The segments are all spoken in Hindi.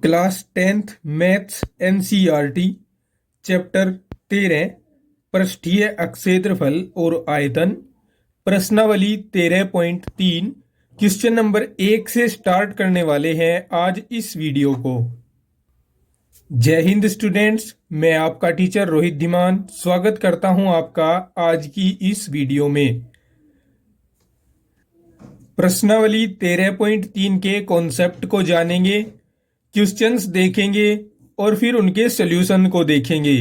Class 10th maths NCERT chapter 13 पृष्ठीय अक्षेत्रफल और आयतन प्रश्नावली 13.3 क्वेश्चन नंबर 1 से स्टार्ट करने वाले हैं आज इस वीडियो को। जय हिंद स्टूडेंट्स, मैं आपका टीचर रोहित धीमान स्वागत करता हूं आपका आज की इस वीडियो में। प्रश्नावली 13.3 के कॉन्सेप्ट को जानेंगे, क्वेश्चंस देखेंगे और फिर उनके सॉल्यूशन को देखेंगे।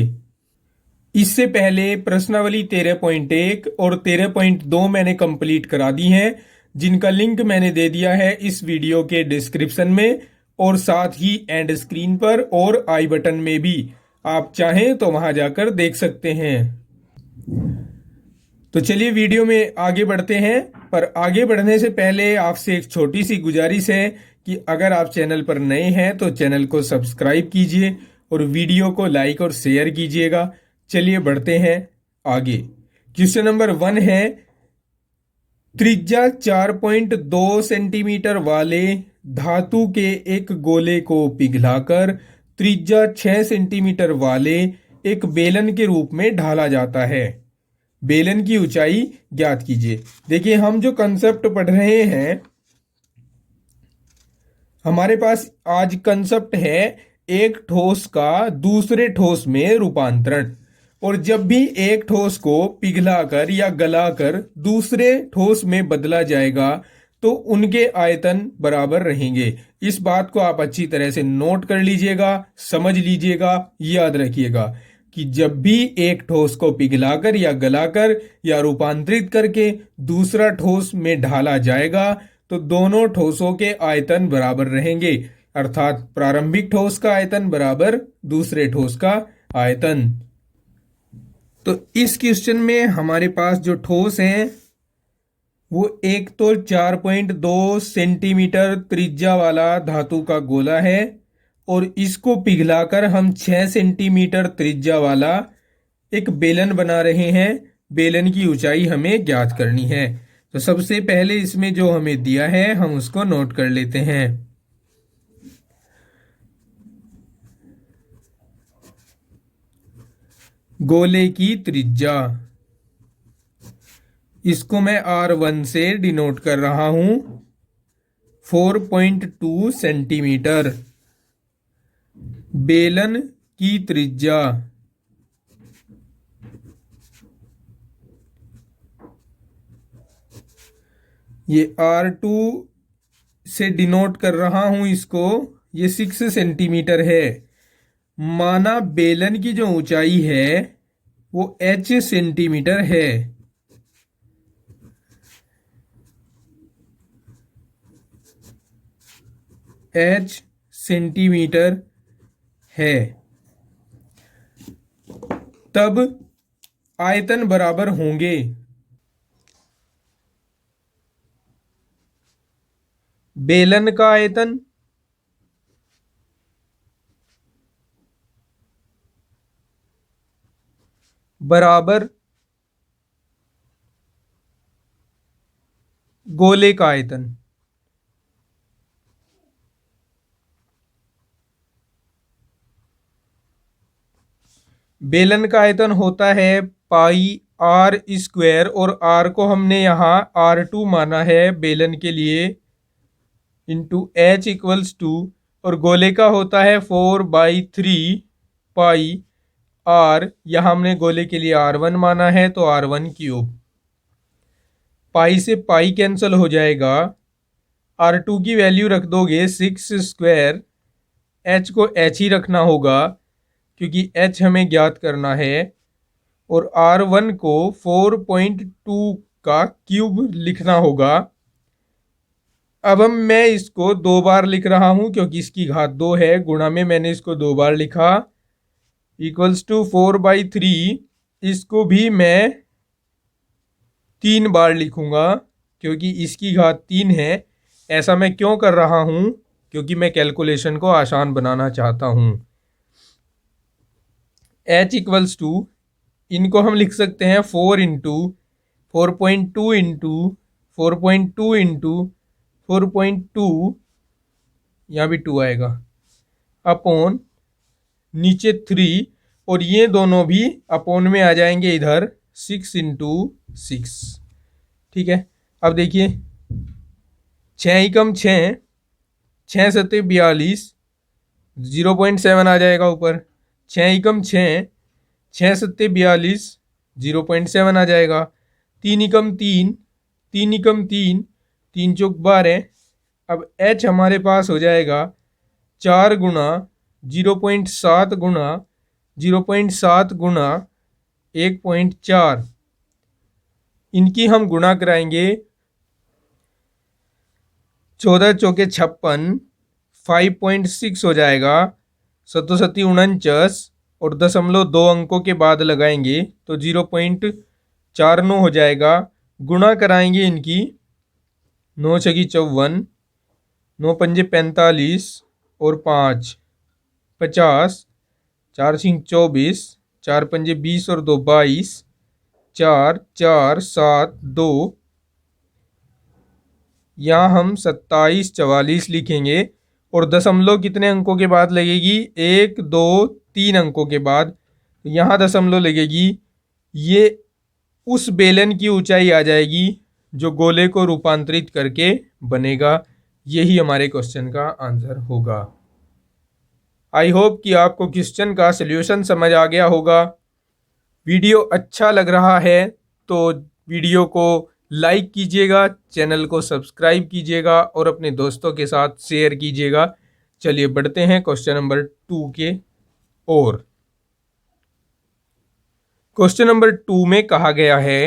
इससे पहले प्रश्नावली 13.1 और 13.2 मैंने कंप्लीट करा दी हैं, जिनका लिंक मैंने दे दिया है इस वीडियो के डिस्क्रिप्शन में और साथ ही एंड स्क्रीन पर और आई बटन में भी। आप चाहें तो वहां जाकर देख सकते हैं। तो चलिए वीडियो में आगे बढ़ते हैं, पर आगे बढ़ने से पहले आपसे एक छोटी सी गुजारिश है कि अगर आप चैनल पर नए हैं तो चैनल को सब्सक्राइब कीजिए और वीडियो को लाइक और शेयर कीजिएगा। चलिए बढ़ते हैं आगे। क्वेश्चन नंबर 1 है, त्रिज्या 4.2 सेंटीमीटर वाले धातु के एक गोले को पिघलाकर त्रिज्या 6 सेंटीमीटर वाले एक बेलन के रूप में ढाला जाता है। बेलन की ऊंचाई ज्ञात कीजिए। देखिए, हम जो कंसेप्ट पढ़ रहे हैं, हमारे पास आज कंसेप्ट है एक ठोस का दूसरे ठोस में रूपांतरण। और जब भी एक ठोस को पिघलाकर या गलाकर दूसरे ठोस में बदला जाएगा तो उनके आयतन बराबर रहेंगे। इस बात को आप अच्छी तरह से नोट कर लीजिएगा, समझ लीजिएगा, याद रखिएगा कि जब भी एक ठोस को पिघलाकर या गलाकर या रूपांतरित करके दूसरा ठोस में ढाला जाएगा तो दोनों ठोसों के आयतन बराबर रहेंगे, अर्थात प्रारंभिक ठोस का आयतन बराबर दूसरे ठोस का आयतन। तो इस क्वेश्चन में हमारे पास जो ठोस है वो एक तो 4.2 सेंटीमीटर त्रिज्या वाला धातु का गोला है और इसको पिघलाकर हम 6 सेंटीमीटर त्रिज्या वाला एक बेलन बना रहे हैं। बेलन की ऊंचाई हमें ज्ञात करनी है। तो सबसे पहले इसमें जो हमें दिया है हम उसको नोट कर लेते हैं। गोले की त्रिज्या, इसको मैं R1 से डिनोट कर रहा हूं 4.2 सेंटीमीटर। बेलन की त्रिज्या, ये R2 से डिनोट कर रहा हूं इसको, ये 6 सेंटीमीटर है। माना बेलन की जो ऊंचाई है वो h सेंटीमीटर है। h सेंटीमीटर है, तब आयतन बराबर होंगे बेलन का आयतन बराबर गोले का आयतन। बेलन का आयतन होता है पाई आर स्क्वायर और आर को हमने यहाँ R2 माना है बेलन के लिए, इंटू H इक्वल्स टू, और गोले का होता है 4/3 पाई आर, यहाँ हमने गोले के लिए R1 माना है तो R1 क्यूब। पाई से पाई कैंसिल हो जाएगा, R2 की वैल्यू रख दोगे 6 स्क्वायर, H को H ही रखना होगा क्योंकि H हमें ज्ञात करना है, और R1 को 4.2 का क्यूब लिखना होगा। अब मैं इसको 2 बार लिख रहा हूं क्योंकि इसकी घात 2 है, गुणा में मैंने इसको 2 बार लिखा, इक्वल्स टू 4/3। इसको भी मैं 3 बार लिखूंगा क्योंकि इसकी घात 3 है। ऐसा मैं क्यों कर रहा हूं? क्योंकि मैं कैलकुलेशन को आसान बनाना चाहता हूं। H इक्वल्स टू, इनको हम लिख सकते हैं 4 इंटू 4.2 इंटू 4.2 इंटू 4.2, यहाँ भी 2 आएगा, अपॉन नीचे 3, और ये दोनों भी अपॉन में आ जाएंगे इधर 6 × 6। ठीक है, अब देखिए 6 × 6, 6×7 = 42, 0.7 आ जाएगा ऊपर। 6 × 6, 6×7 = 42, 0.7 आ जाएगा। 3 × 3, 3 × 3, 3×4 = 12। अब h हमारे पास हो जाएगा 4 गुना 0.7 गुना 0.7 गुना 1.4। इनकी हम गुणा कराएंगे। 14 चौके 56, 5.6 हो जाएगा। 7 7 49, और 0.2 अंकों के बाद लगाएंगे तो 0.49 हो जाएगा। गुणा कराएंगे इनकी। 9 छकी 54, 9 पंजे 45, और 5 50, 4 सिंह 24, 4 पंजे 20 और 2 22, 4 4 7 2। यहाँ हम 27 44 लिखेंगे, और दशमलव कितने अंकों के बाद लगेगी? 1 2 3 अंकों के बाद। यहाँ दशमलव लगेगी। ये उस बेलन की ऊंचाई आ जाएगी जो गोले को रूपांतरित करके बनेगा। यही हमारे क्वेश्चन का आंसर होगा। आई होप कि आपको क्वेश्चन का सल्यूशन समझ आ गया होगा। वीडियो अच्छा लग रहा है तो वीडियो को लाइक कीजिएगा, चैनल को सब्सक्राइब कीजिएगा और अपने दोस्तों के साथ शेयर कीजिएगा। चलिए बढ़ते हैं क्वेश्चन नंबर 2 के ओर। क्वेश्चन नंबर 2 में कहा गया है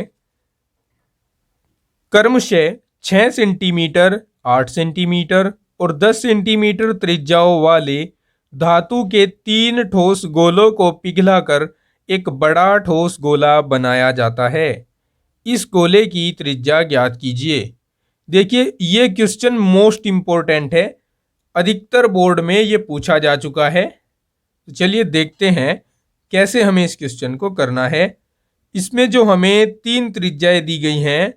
क्रमशः 6 सेंटीमीटर, 8 सेंटीमीटर और 10 सेंटीमीटर त्रिज्याओं वाले धातु के 3 ठोस गोलों को पिघलाकर एक बड़ा ठोस गोला बनाया जाता है। इस गोले की त्रिज्या ज्ञात कीजिए। देखिए ये क्वेश्चन मोस्ट इंपॉर्टेंट है, अधिकतर बोर्ड में ये पूछा जा चुका है। तो चलिए देखते हैं कैसे हमें इस क्वेश्चन को करना है। इसमें जो हमें 3 त्रिज्याएं दी गई हैं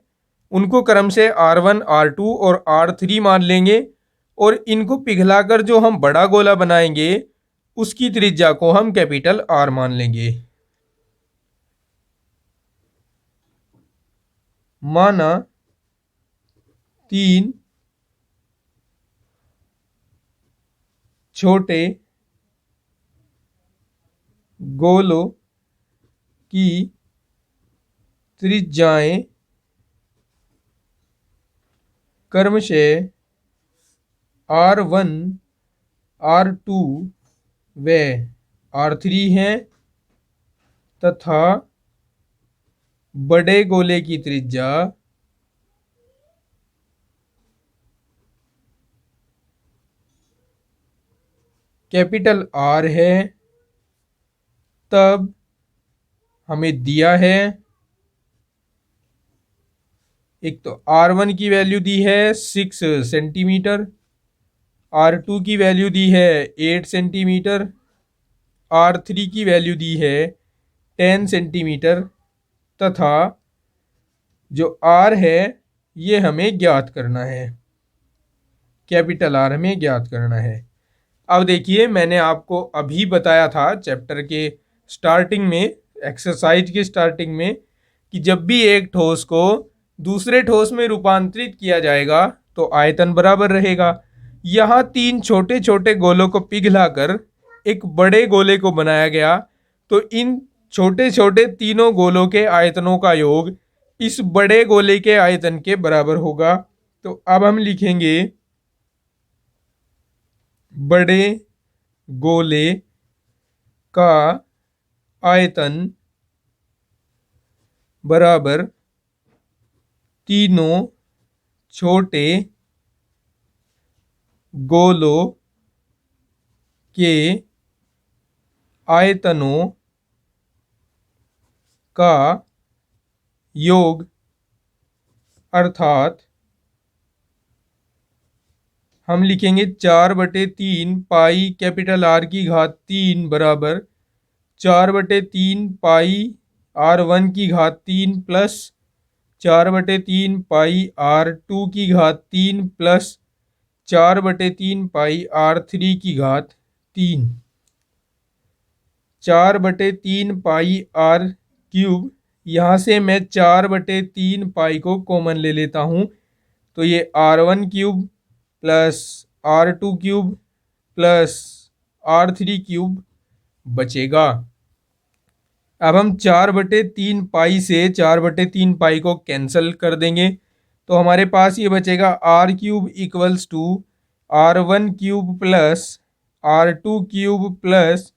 उनको क्रम से R1, R2 और R3 मान लेंगे, और इनको पिघलाकर जो हम बड़ा गोला बनाएंगे उसकी त्रिज्या को हम कैपिटल R मान लेंगे। माना 3 छोटे गोलों की त्रिज्याएं क्रमशः R1, R2 व R3 हैं तथा बड़े गोले की त्रिज्या कैपिटल R है। तब हमें दिया है, एक तो R1 की वैल्यू दी है 6 सेंटीमीटर, R2 की वैल्यू दी है 8 सेंटीमीटर, R3 की वैल्यू दी है 10 सेंटीमीटर, तथा जो R है ये हमें ज्ञात करना है, कैपिटल R हमें ज्ञात करना है। अब देखिए मैंने आपको अभी बताया था चैप्टर के स्टार्टिंग में, एक्सरसाइज के स्टार्टिंग में, कि जब भी एक ठोस को दूसरे ठोस में रूपांतरित किया जाएगा तो आयतन बराबर रहेगा। यहाँ 3 छोटे छोटे गोलों को पिघलाकर एक बड़े गोले को बनाया गया, तो इन छोटे छोटे तीनों गोलों के आयतनों का योग इस बड़े गोले के आयतन के बराबर होगा। तो अब हम लिखेंगे बड़े गोले का आयतन बराबर तीनों छोटे गोलों के आयतनों का योग, अर्थात हम लिखेंगे 4/3 पाई कैपिटल R की घात 3 बराबर 4/3 पाई R1 की घात 3 प्लस 4/3 पाई R2 की घात 3 प्लस 4/3 पाई R3 की घात 3, 4/3 पाई आर क्यूब। यहाँ से मैं 4/3 पाई को कॉमन ले लेता हूँ, तो ये R1 cube plus R2 cube plus R3 cube बचेगा। अब हम 4/3 पाई से 4/3 पाई को कैंसिल कर देंगे, तो हमारे पास ये बचेगा R cube equals to R1 cube plus R2 cube plus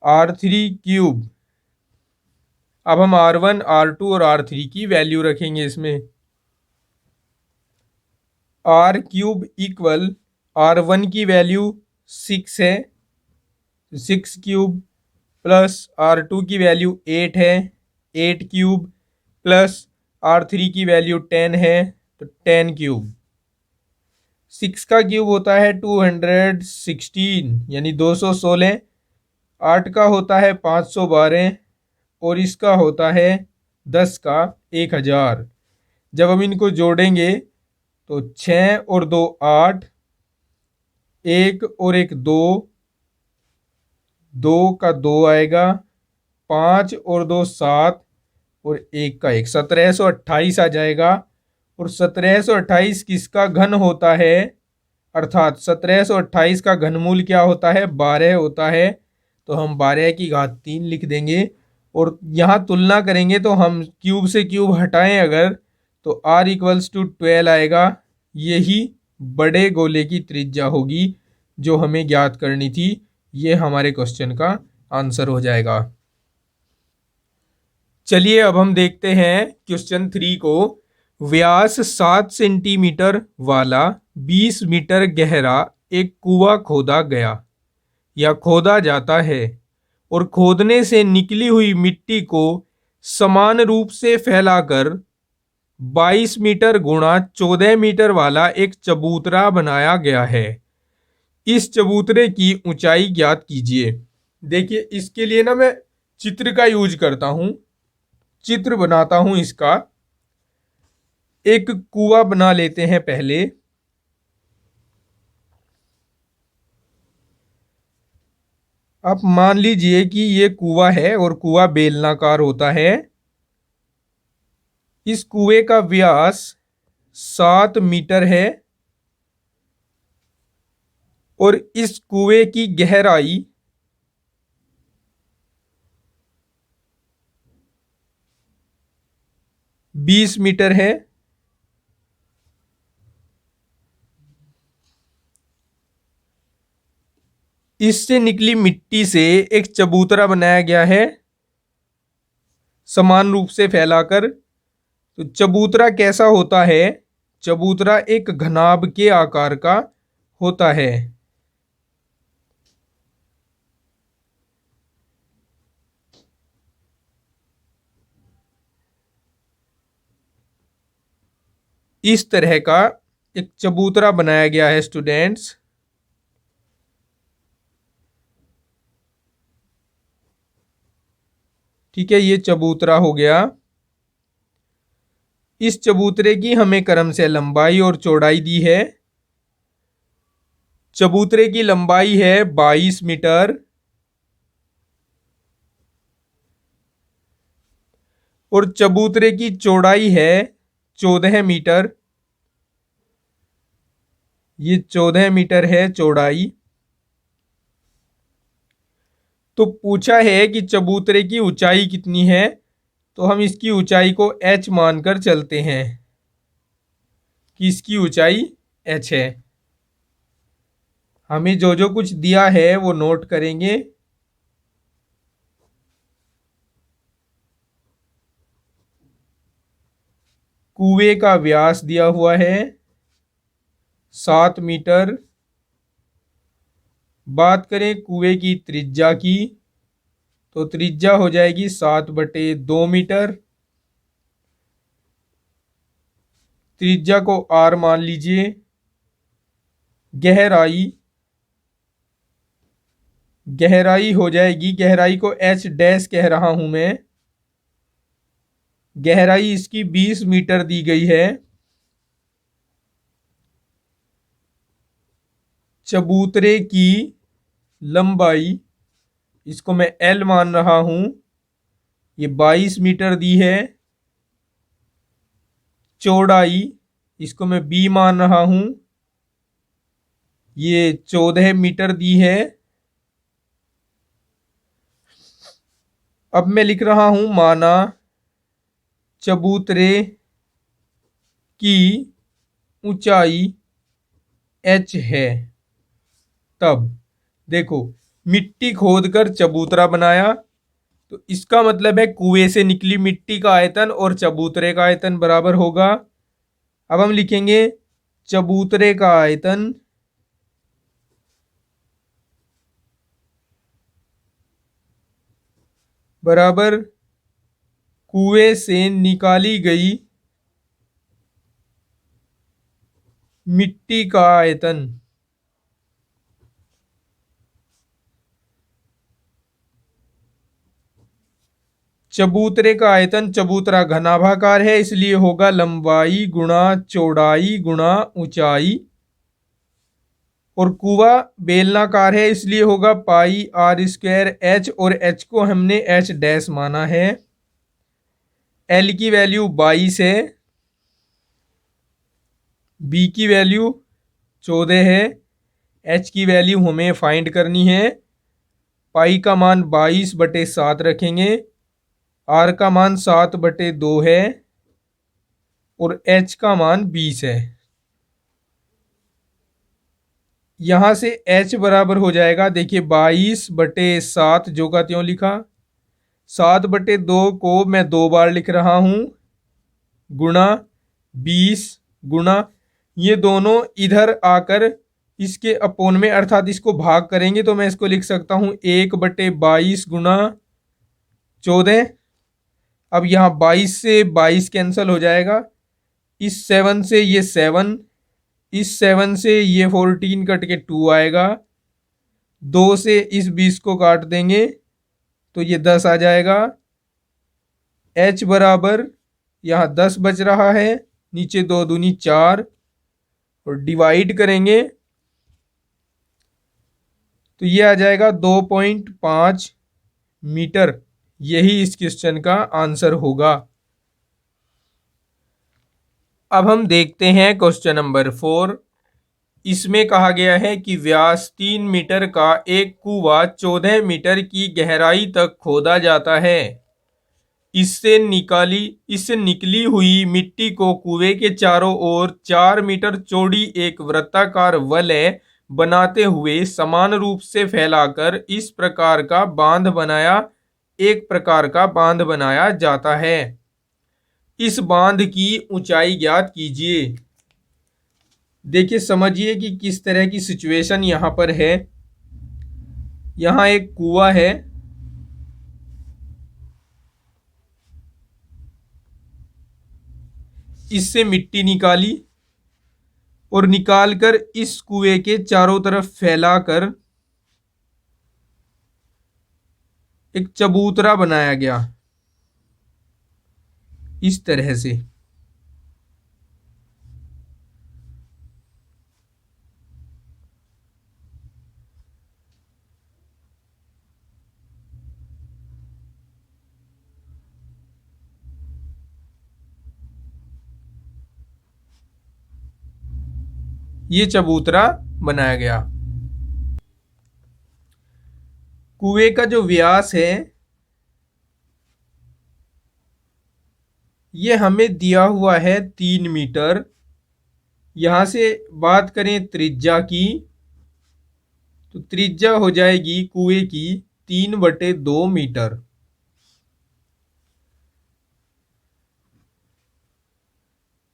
R3 cube. अब हम R1, R2 और R3 की वैल्यू रखेंगे इसमें। R क्यूब इक्वल R1 की वैल्यू 6 है, 6 क्यूब प्लस R2 की वैल्यू 8 है, 8 क्यूब प्लस R3 की वैल्यू 10 है, तो 10 क्यूब। 6 का क्यूब होता है 216 यानी 216। 8 का होता है 512 और इसका होता है 10 का 1000। जब हम इनको जोड़ेंगे तो 6 और 2 8, 1 और 1 2, 2 का 2 आएगा, 5 और 2 7 और 1 का 1, 1728 आ जाएगा। और 1728 किसका घन होता है, अर्थात 1728 का घनमूल क्या होता है, 12 होता है। तो हम 12 की घात 3 लिख देंगे। और यहाँ तुलना करेंगे तो हम क्यूब से क्यूब हटाएं अगर, तो R इक्वल्स टू 12 आएगा। यही बड़े गोले की त्रिज्या होगी जो हमें ज्ञात करनी थी। ये हमारे क्वेश्चन का आंसर हो जाएगा। चलिए अब हम देखते हैं क्वेश्चन 3 को। व्यास 7 सेंटीमीटर वाला 20 मीटर गहरा एक कुआं खोदा गया या खोदा जाता है और खोदने से निकली हुई मिट्टी को समान रूप से फैलाकर 22 मीटर गुणा 14 मीटर वाला एक चबूतरा बनाया गया है। इस चबूतरे की ऊंचाई ज्ञात कीजिए। देखिए इसके लिए ना मैं चित्र का यूज करता हूं, चित्र बनाता हूं इसका। एक कुआं बना लेते हैं पहले। आप मान लीजिए कि ये कुआं है और कुआं बेलनाकार होता है। इस कुएं का व्यास 7 मीटर है और इस कुएं की गहराई 20 मीटर है। इससे निकली मिट्टी से एक चबूतरा बनाया गया है समान रूप से फैलाकर। तो चबूतरा कैसा होता है, चबूतरा एक घनाभ के आकार का होता है। इस तरह का एक चबूतरा बनाया गया है स्टूडेंट्स। ठीक है, ये चबूतरा हो गया। इस चबूतरे की हमें क्रम से लंबाई और चौड़ाई दी है। चबूतरे की लंबाई है 22 मीटर और चबूतरे की चौड़ाई है 14 मीटर। ये 14 मीटर है चौड़ाई। तो पूछा है कि चबूतरे की ऊंचाई कितनी है, तो हम इसकी ऊंचाई को h मानकर चलते हैं कि इसकी ऊंचाई h है। हमें जो जो कुछ दिया है वो नोट करेंगे। कुएं का व्यास दिया हुआ है 7 मीटर। बात करें कुएं की त्रिज्या की, तो त्रिज्या हो जाएगी 7/2 मीटर। त्रिज्या को r मान लीजिए। गहराई, गहराई हो जाएगी, गहराई को h डैश कह रहा हूं मैं। गहराई इसकी 20 मीटर दी गई है। चबूतरे की लंबाई, इसको मैं L मान रहा हूं, ये 22 मीटर दी है। चौड़ाई, इसको मैं B मान रहा हूं, ये 14 मीटर दी है। अब मैं लिख रहा हूं माना चबूतरे की ऊंचाई h है। तब देखो, मिट्टी खोदकर चबूतरा बनाया, तो इसका मतलब है कुएं से निकली मिट्टी का आयतन और चबूतरे का आयतन बराबर होगा। अब हम लिखेंगे चबूतरे का आयतन बराबर कुएं से निकाली गई मिट्टी का आयतन। चबूतरे का आयतन, चबूतरा घनाभाकार है इसलिए होगा लंबाई गुणा चौड़ाई गुणा ऊंचाई, और कुआं बेलनाकार है इसलिए होगा पाई आर स्क्वायर एच, और एच को हमने एच डैश माना है। एल की वैल्यू 22 है, बी की वैल्यू 14 है, एच की वैल्यू हमें फाइंड करनी है। पाई का मान 22/7 रखेंगे, आर का मान 7/2 है, और एच का मान 20 है। यहां से h बराबर हो जाएगा, देखिए 22/7 जो का त्यों लिखा, 7/2 को मैं 2 बार लिख रहा हूं, गुणा 20 गुणा, ये दोनों इधर आकर इसके अपोन में अर्थात इसको भाग करेंगे तो मैं इसको लिख सकता हूं 1/22 गुणा 14। अब यहाँ 22 से 22 कैंसिल हो जाएगा, इस 7 से ये 7, इस 7 से ये 14 कट के 2 आएगा, 2 से इस 20 को काट देंगे तो ये 10 आ जाएगा। h बराबर यहाँ 10 बच रहा है, नीचे 2 दूनी 4, और डिवाइड करेंगे तो ये आ जाएगा 2.5 मीटर। यही इस क्वेश्चन का आंसर होगा। अब हम देखते हैं क्वेश्चन नंबर 4। इसमें कहा गया है कि व्यास 3 मीटर का एक कुआं 14 मीटर की गहराई तक खोदा जाता है। इससे निकली हुई मिट्टी को कुएं के चारों ओर 4 मीटर चौड़ी एक वृत्ताकार वलय बनाते हुए समान रूप से फैलाकर एक प्रकार का बांध बनाया जाता है। इस बांध की ऊंचाई ज्ञात कीजिए। देखिए, समझिए कि किस तरह की सिचुएशन यहां पर है। यहां एक कुआं है, इससे मिट्टी निकाली और निकालकर इस कुएं के चारों तरफ फैलाकर एक चबूतरा बनाया गया इस तरह से। ये चबूतरा बनाया गया। कुएं का जो व्यास है ये हमें दिया हुआ है 3 मीटर। यहां से बात करें त्रिज्या की, तो त्रिज्या हो जाएगी कुएं की 3/2 मीटर।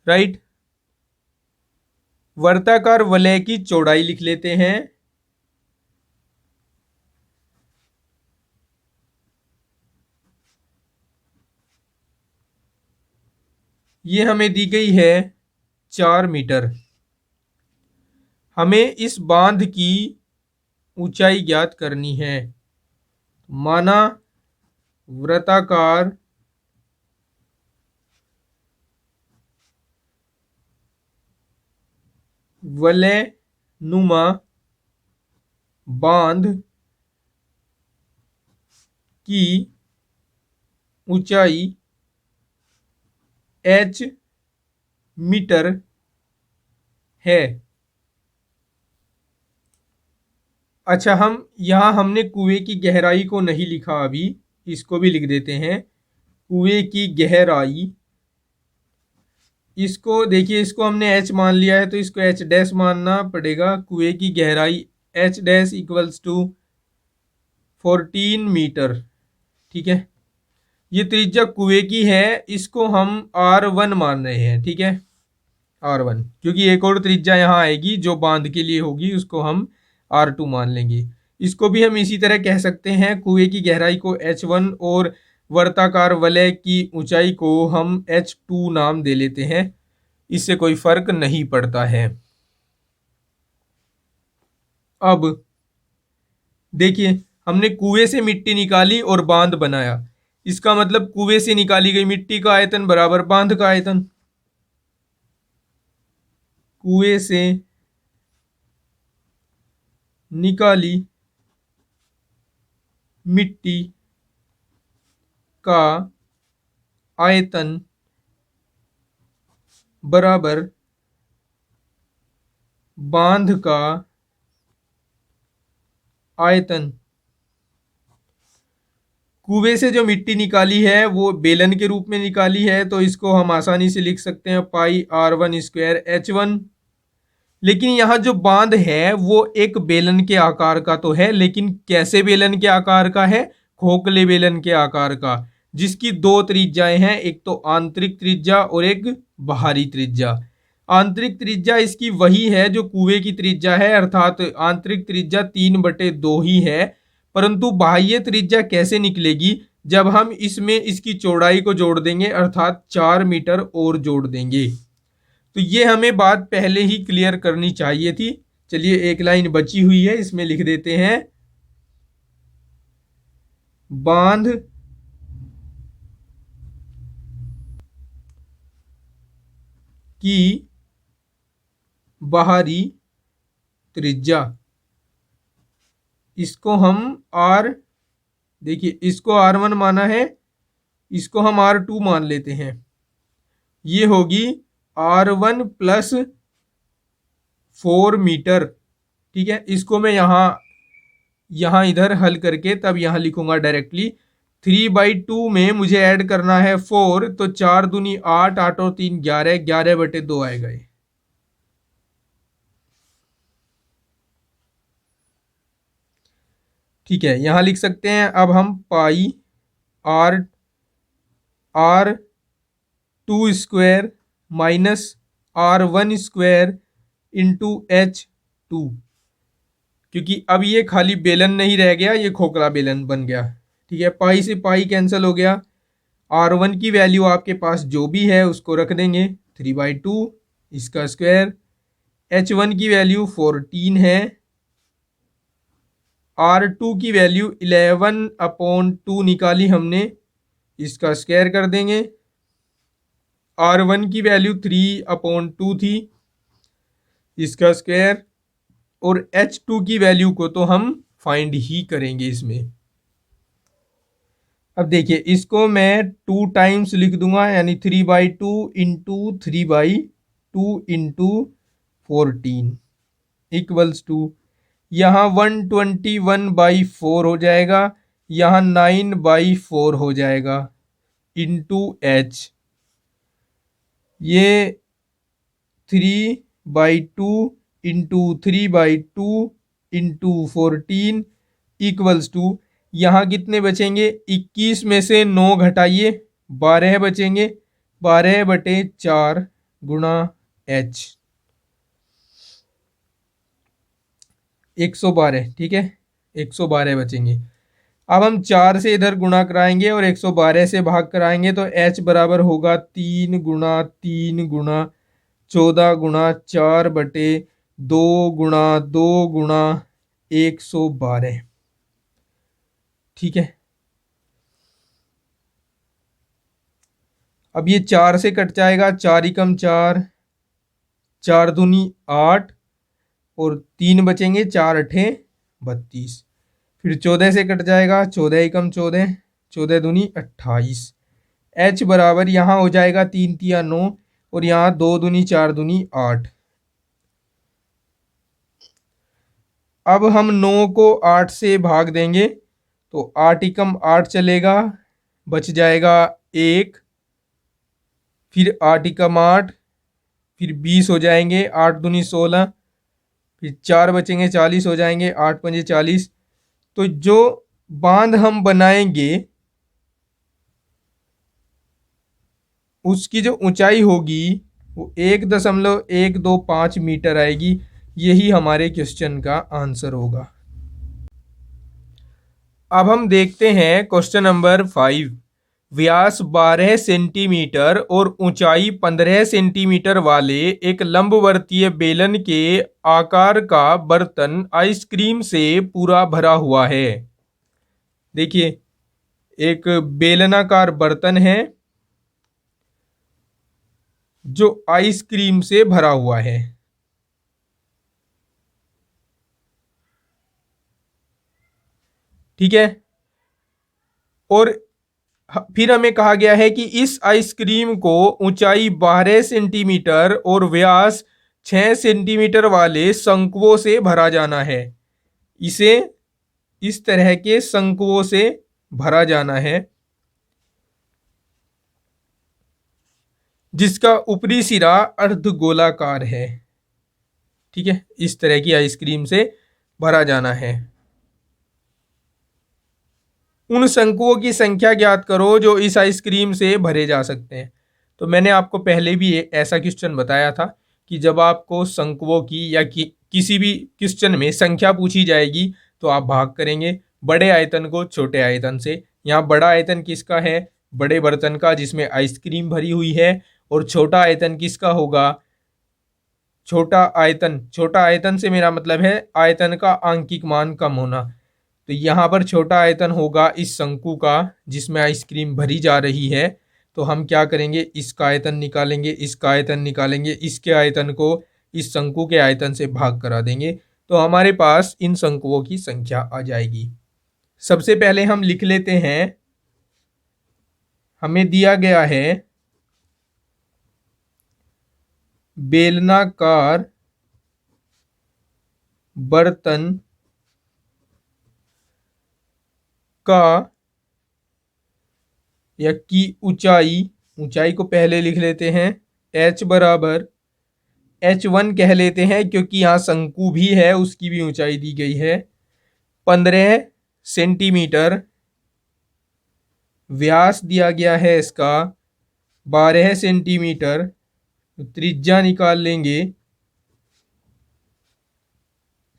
राइट। वर्ताकार वलय की चौड़ाई लिख लेते हैं। ये हमें दी गई है 4 मीटर। हमें इस बांध की ऊंचाई ज्ञात करनी है। माना वृत्ताकार वलय नुमा बांध की ऊंचाई h मीटर है। अच्छा, हम यहाँ हमने कुएं की गहराई को नहीं लिखा अभी, इसको भी लिख देते हैं। कुएं की गहराई, इसको देखिए, इसको हमने h मान लिया है तो इसको h डैश मानना पड़ेगा। कुएं की गहराई h dash equals to 14 metre. ठीक है, ये त्रिज्या कुएं की है, इसको हम R1 मान रहे हैं। ठीक है, R1, क्योंकि एक और त्रिज्या यहाँ आएगी जो बांध के लिए होगी, उसको हम R2 मान लेंगे। इसको भी हम इसी तरह कह सकते हैं, कुएं की गहराई को H1 और वर्ताकार वलय की ऊंचाई को हम H2 नाम दे लेते हैं, इससे कोई फर्क नहीं पड़ता है। अब देखिए, हमने कुएं से मिट्टी निकाली और बांध बनाया, इसका मतलब कुएं से निकाली गई मिट्टी का आयतन बराबर बांध का आयतन। कुएं से निकाली मिट्टी का आयतन बराबर बांध का आयतन। कुएं से जो मिट्टी निकाली है वो बेलन के रूप में निकाली है, तो इसको हम आसानी से लिख सकते हैं पाई R1 स्क्वायर H1। लेकिन यहाँ जो बांध है वो एक बेलन के आकार का तो है, लेकिन कैसे बेलन के आकार का है? खोखले बेलन के आकार का, जिसकी दो त्रिज्याएं हैं, एक तो आंतरिक त्रिज्या और एक बाहरी त्रिज्या। आंतरिक त्रिज्या इसकी वही है जो कुएं की त्रिज्या है, अर्थात आंतरिक त्रिज्या 3/2 ही है। परंतु बाह्य त्रिज्या कैसे निकलेगी? जब हम इसमें इसकी चौड़ाई को जोड़ देंगे, अर्थात 4 मीटर और जोड़ देंगे। तो ये हमें बात पहले ही क्लियर करनी चाहिए थी। चलिए, एक लाइन बची हुई है, इसमें लिख देते हैं, बांध की बाहरी त्रिज्या, इसको हम देखिए, इसको R1 माना है, इसको हम R2 मान लेते हैं। ये होगी R1 प्लस 4 मीटर। ठीक है, इसको मैं यहाँ इधर हल करके तब यहाँ लिखूंगा डायरेक्टली। 3/2 में मुझे ऐड करना है 4, तो 4 दूनी 8, 8 और 3 11, 11/2 आएगा ये। ठीक है, यहां लिख सकते हैं अब हम पाई R2 square minus R1 square into H2, क्योंकि अब ये खाली बेलन नहीं रह गया, ये खोखला बेलन बन गया। ठीक है, पाई से पाई कैंसिल हो गया। R1 की वैल्यू आपके पास जो भी है उसको रख देंगे, 3/2 इसका स्क्वायर। H1 की वैल्यू 14 है, R2 की वैल्यू 11/2 निकाली हमने, इसका स्क्वायर कर देंगे। R1 की वैल्यू 3/2 थी, इसका स्क्वायर। और H2 की वैल्यू को तो हम फाइंड ही करेंगे इसमें। अब देखिए, इसको मैं 2 टाइम्स लिख दूंगा, यानी 3/2 इंटू 3/2 इंटू 14 इक्वल्स टू, यहाँ 121/4 हो जाएगा, यहाँ 9/4 हो जाएगा इंटू H। ये 3/2 इंटू 3/2 इंटू 14 इक्वल्स टू, यहाँ कितने बचेंगे? 21 में से 9 घटाइए, 12 बचेंगे, 12/4 गुणा H, 112। ठीक है, 112 बचेंगे। अब हम 4 से इधर गुणा कराएंगे और 112 से भाग कराएंगे, तो H बराबर होगा 3 गुणा 3 गुणा 14 गुणा 4/2 गुणा 2 गुणा 112। ठीक है, अब ये 4 से कट जाएगा, 4 एकम 4, 4 दूनी 8 और 3 बचेंगे, 4 अठे 32। फिर 14 से कट जाएगा, 14 एकम 14, 14 दूनी 28। h बराबर यहाँ हो जाएगा 3 तिया 9 और यहाँ 2 दूनी 4 दूनी 8। अब हम 9 को 8 से भाग देंगे तो 8 एकम 8 चलेगा, बच जाएगा 1, फिर 8 एकम 8, फिर 20 हो जाएंगे, 8 दूनी 16, फिर 4 बचेंगे 40 हो जाएंगे, 8 पंजे 40। तो जो बांध हम बनाएंगे उसकी जो ऊंचाई होगी वो 1.125 मीटर आएगी। यही हमारे क्वेश्चन का आंसर होगा। अब हम देखते हैं क्वेश्चन नंबर 5। व्यास 12 सेंटीमीटर और ऊंचाई 15 सेंटीमीटर वाले एक लंबवर्तीय बेलन के आकार का बर्तन आइसक्रीम से पूरा भरा हुआ है। देखिए, एक बेलनाकार बर्तन है जो आइसक्रीम से भरा हुआ है। ठीक है, और फिर हमें कहा गया है कि इस आइसक्रीम को ऊंचाई 12 सेंटीमीटर और व्यास 6 सेंटीमीटर वाले शंकुओं से भरा जाना है। इसे इस तरह के शंकुओं से भरा जाना है जिसका ऊपरी सिरा अर्धगोलाकार है। ठीक है, इस तरह की आइसक्रीम से भरा जाना है। उन शंकुओं की संख्या ज्ञात करो जो इस आइसक्रीम से भरे जा सकते हैं। तो मैंने आपको पहले भी ऐसा क्वेश्चन बताया था कि जब आपको शंकुओं की या किसी भी क्वेश्चन में संख्या पूछी जाएगी तो आप भाग करेंगे बड़े आयतन को छोटे आयतन से। यहाँ बड़ा आयतन किसका है? बड़े बर्तन का जिसमें आइसक्रीम भरी हुई है। और छोटा आयतन किसका होगा? छोटा आयतन से मेरा मतलब है आयतन का आंकिक मान कम होना। तो यहाँ पर छोटा आयतन होगा इस शंकु का जिसमें आइसक्रीम भरी जा रही है। तो हम क्या करेंगे, इसका आयतन निकालेंगे, इसका आयतन निकालेंगे, इसके आयतन को इस शंकु के आयतन से भाग करा देंगे तो हमारे पास इन शंकुओं की संख्या आ जाएगी। सबसे पहले हम लिख लेते हैं, हमें दिया गया है बेलनाकार बर्तन का या की ऊंचाई को पहले लिख लेते हैं h बराबर h1 कह लेते हैं क्योंकि यहाँ शंकु भी है, उसकी भी ऊंचाई दी गई है 15 सेंटीमीटर। व्यास दिया गया है इसका 12 सेंटीमीटर। तो त्रिज्या निकाल लेंगे,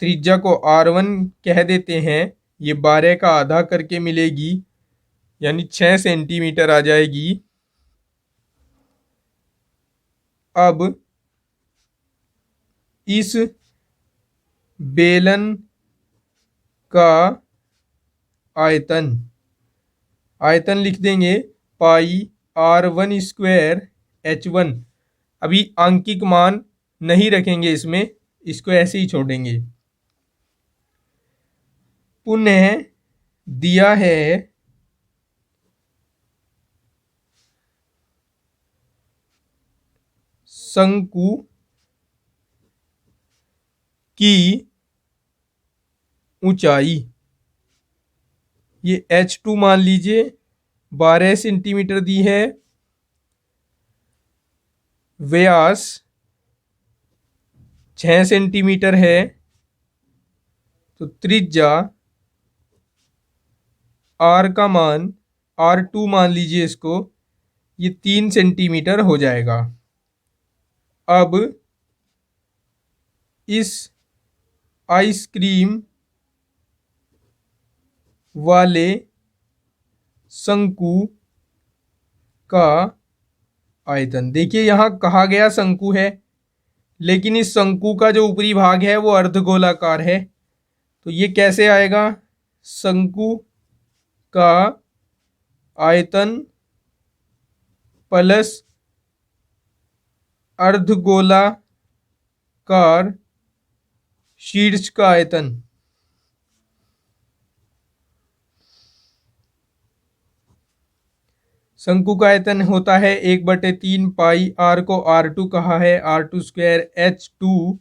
त्रिज्या को r1 कह देते हैं, ये 12 का आधा करके मिलेगी यानी 6 सेंटीमीटर आ जाएगी। अब इस बेलन का आयतन लिख देंगे पाई r1 स्क्वायर h1। अभी आंकिक मान नहीं रखेंगे इसमें, इसको ऐसे ही छोड़ेंगे। पुनः दिया है शंकु की ऊंचाई, ये h2 मान लीजिए 12 सेंटीमीटर दी है, व्यास 6 सेंटीमीटर है, तो त्रिज्या r का मान r2 मान लीजिए इसको, ये 3 सेंटीमीटर हो जाएगा। अब इस आइसक्रीम वाले शंकु का आयतन, देखिए यहाँ कहा गया शंकु है लेकिन इस शंकु का जो ऊपरी भाग है वो अर्धगोलाकार है। तो ये कैसे आएगा? शंकु का आयतन प्लस अर्धगोलाकार शीर्ष का आयतन। शंकु का आयतन होता है 1/3 पाई, आर को R2 कहा है, R2 स्क्वायर H2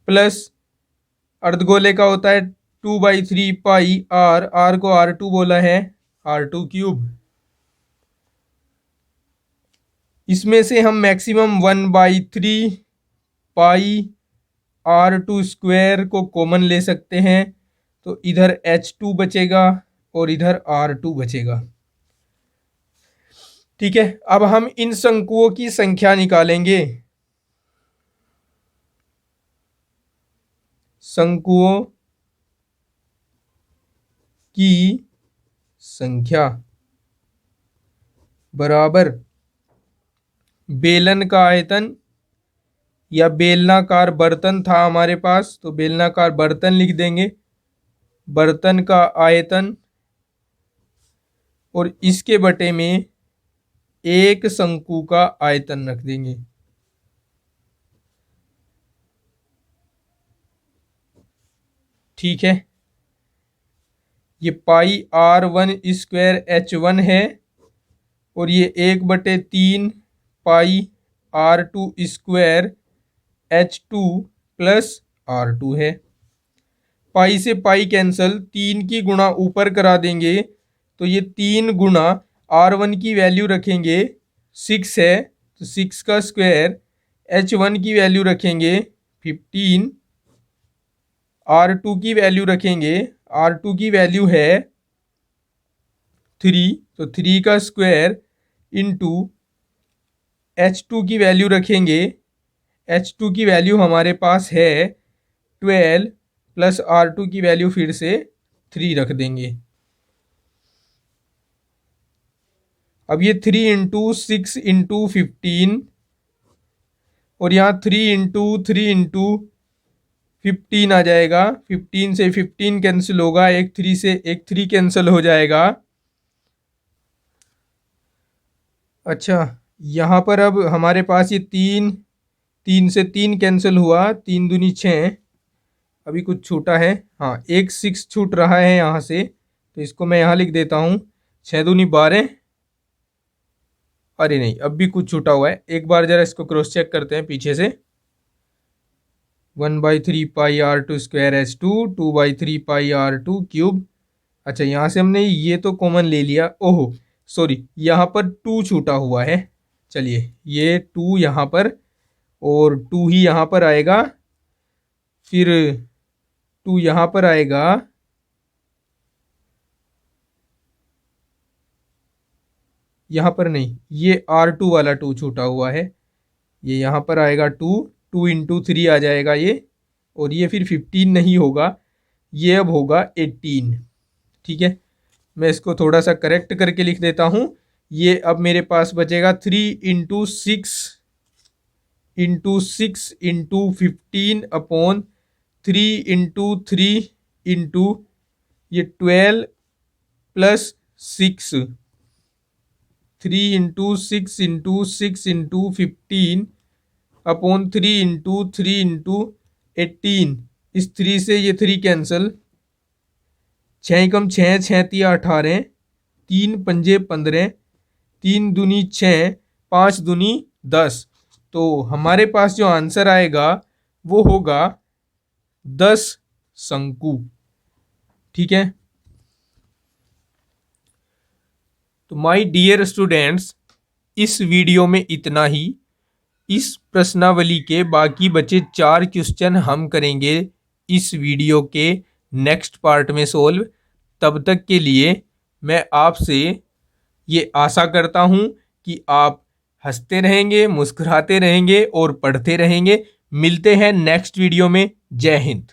प्लस अर्धगोले का होता है 2/3 पाई आर, आर को R2 बोला है, R2 क्यूब। इसमें से हम मैक्सिमम 1/3 पाई R2 स्क्वायर को कॉमन ले सकते हैं, तो इधर H2 बचेगा और इधर R2 बचेगा। ठीक है, अब हम इन शंकुओं की संख्या निकालेंगे। शंकुओं की संख्या बराबर बेलन का आयतन, या बेलनाकार बर्तन था हमारे पास तो बेलनाकार बर्तन लिख देंगे, बर्तन का आयतन, और इसके बटे में एक शंकु का आयतन रख देंगे। ठीक है, ये पाई R1 स्क्वायर H1 है और ये 1/3 पाई R2 square H2 plus R2 है। पाई से पाई कैंसल, 3 की गुणा ऊपर करा देंगे तो ये 3 गुणा R1 की वैल्यू रखेंगे 6 है तो 6 का स्क्वायर, H1 की वैल्यू रखेंगे 15, R2 की वैल्यू रखेंगे, R2 की वैल्यू है 3 तो 3 का स्क्वायर इंटू H2 की वैल्यू रखेंगे, H2 की वैल्यू हमारे पास है 12 प्लस R2 की वैल्यू फिर से 3 रख देंगे। अब ये 3 इंटू 6 इंटू 15 और यहाँ 3 इंटू 3 इंटू 15 आ जाएगा, 15 से 15 कैंसिल होगा, एक 3 से एक 3 कैंसिल हो जाएगा। अच्छा, यहाँ पर अब हमारे पास ये 3 से 3 कैंसिल हुआ, 3 दूनी 6, अभी कुछ छूटा है, हाँ एक 6 छूट रहा है यहाँ से तो इसको मैं यहाँ लिख देता हूँ, 6 दूनी 12, अरे नहीं अब भी कुछ छूटा हुआ है, एक बार जरा इसको क्रॉस चेक करते हैं पीछे से। 1/3 पाई R2 स्क्वायर H2, 2/3 पाई R2 क्यूब। अच्छा यहाँ से हमने ये तो कॉमन ले लिया, ओहो सॉरी यहाँ पर 2 छूटा हुआ है, चलिए ये 2 यहाँ पर और 2 ही यहाँ पर आएगा, फिर 2 यहाँ पर आएगा, यहाँ पर नहीं, ये R2 वाला 2 छूटा हुआ है, ये यहाँ पर आएगा 2 इंटू 3 आ जाएगा ये, और ये फिर 15 नहीं होगा, ये अब होगा 18। ठीक है, मैं इसको थोड़ा सा करेक्ट करके लिख देता हूँ, ये अब मेरे पास बचेगा 3 into 6 into 15 upon 3 into 3 into ये 12 plus 6, 3 into 6 into 15 upon 3 into 18, इस 3 से ये 3 कैंसल, 6 कम 6, 6 तिया 18, 3 पंजे 15, 3 दूनी 6, 5 दूनी 10, तो हमारे पास जो आंसर आएगा वो होगा 10 शंकु। ठीक है, तो माय डियर स्टूडेंट्स, इस वीडियो में इतना ही। इस प्रश्नावली के बाकी बचे 4 क्वेश्चन हम करेंगे इस वीडियो के नेक्स्ट पार्ट में सोल्व। तब तक के लिए मैं आपसे ये आशा करता हूँ कि आप हंसते रहेंगे, मुस्कुराते रहेंगे और पढ़ते रहेंगे। मिलते हैं नेक्स्ट वीडियो में। जय हिंद।